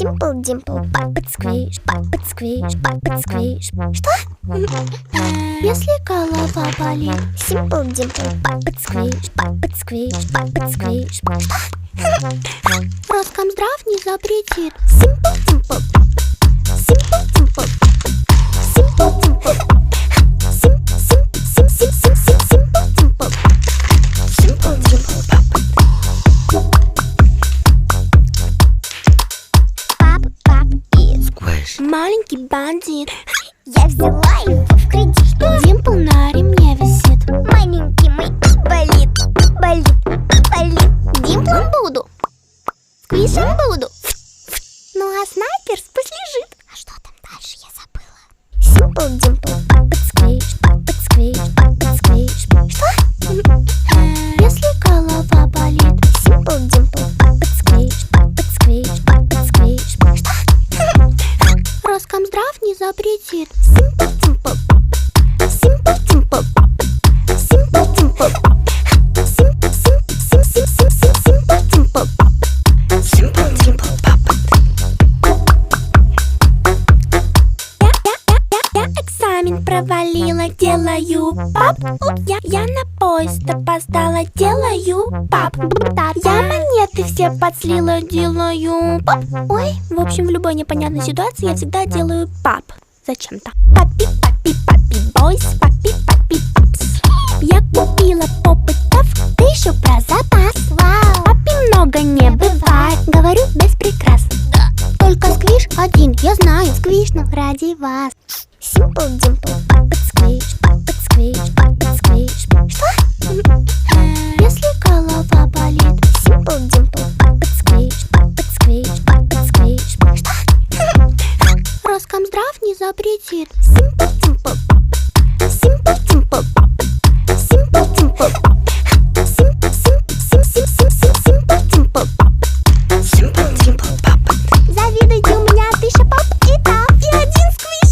Simple dimple, puppet squish, puppet squish, puppet squish. Что? Если голова болит. Simple dimple, puppet squish, puppet squish, puppet squish. Что? Роскомздрав не запретит. Simple dimple, simple dimple, simple dimple. Simple dimple, simple dimple. Пап и сквиш. Маленький бандит. Я взяла его в кредит. Димпл на ремне висит. Маленький мой болит, болит, болит. Димплом буду, сквишем буду. Ну а снайперс пусть лежит. А что там дальше, я забыла. Simple dimple, puppet squish, puppet squish, puppet squish. Что? Если голова болит. Simple dimple, puppet squish, puppet squish, puppet squish. Что? Роскомздрав не запретит. Simple dimple, simple dimple, simple dimple. Simple dimple, simple dimple, puppet. Я экзамен провалила, делаю пап. Я на поезд опоздала, делаю пап. Я монеты все подслила, делаю пап. Ой, в общем, в любой непонятной ситуации я всегда делаю пап. Зачем-то. Папи, папи, папи, бойс, папи, папи, папс. Я купила попытов, ты еще про запас. Вау. Папи много не бывает, говорю без прикрас. Только сквиш один, я знаю, сквиш, но ради вас. Simple dimple, puppet squish, puppet squish, puppet squish. Что? Если голова болит. Simple dimple, puppet squish, puppet squish, puppet squish. Что? Роскомздрав не запретит. Simple dimple, simple dimple, simple dimple. Simple dimple, simple dimple, puppet. Завидуйте, у меня 1000 пап и тап и 1 сквиш.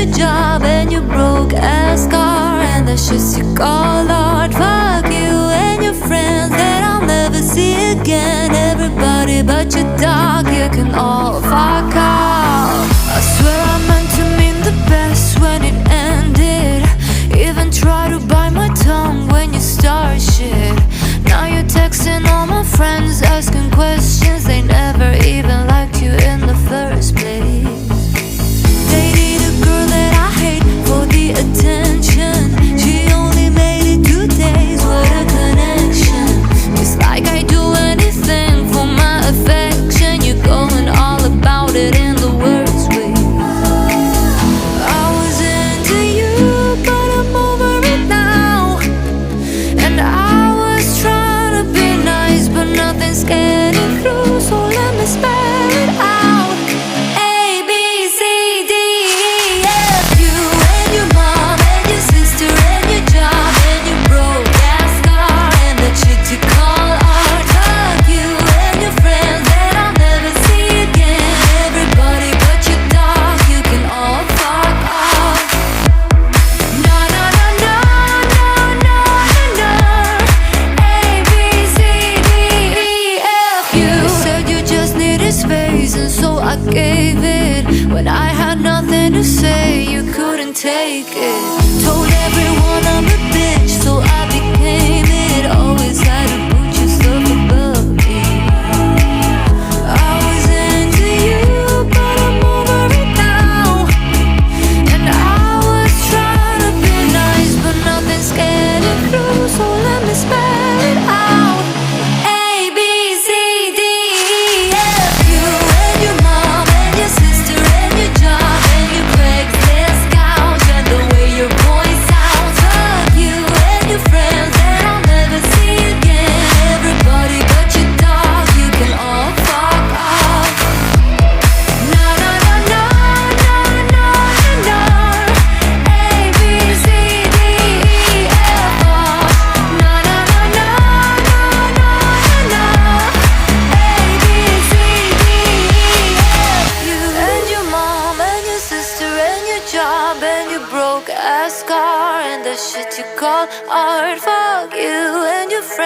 your job and your broke ass car and the shit you call art. Fuck you and your friends that I'll never see again. Everybody but your dog, you can all fuck off. I swear I meant to mean the best when it ended. Even try to bite my tongue when you start shit. Now you're texting all my friends, asking questions. They never even liked you in the first place. Dated a girl that I hate for the attention. She only made it 2 days, what a connection. It's like I do anything for my affection. You're going all about it in the worst way. I was into you, but I'm over it now. And I was trying to be nice, but nothing's getting through, so let me spell it out. A, B, C, D, E, F. You and your mom and your sister and your job and your broke ass car and the shit you call art. Fuck you and your friends that I'll never see again. Everybody but your dog, you can all fuck off. No, no, no, no, no, no, no, no. A, B, C, D, E, F. You said you just needed space, and so I gave it. When I had nothing to say, you couldn't take it. Told everyone I'm a bitch, so I became it. Always had to put yourself above me. I was into you, but I'm over it now. And I was trying to be nice, but nothing's getting through, so let me spell it out. A, B, C, D, E, F. You and your mom and your sister and your job and your Craigslist couch and the way your voice sounds. Fuck you and your friends that I'll never see again. Everybody but your dog, you can all fuck off. No, no, no, no, no, no, no, no. A, B, C, D, E, F, O. No, no, no, no, no, no, no, no. A, B, C, D, E, F. You and your mom and your sister and your job and your broke ass car and the shit you call art. Fuck you and your friends.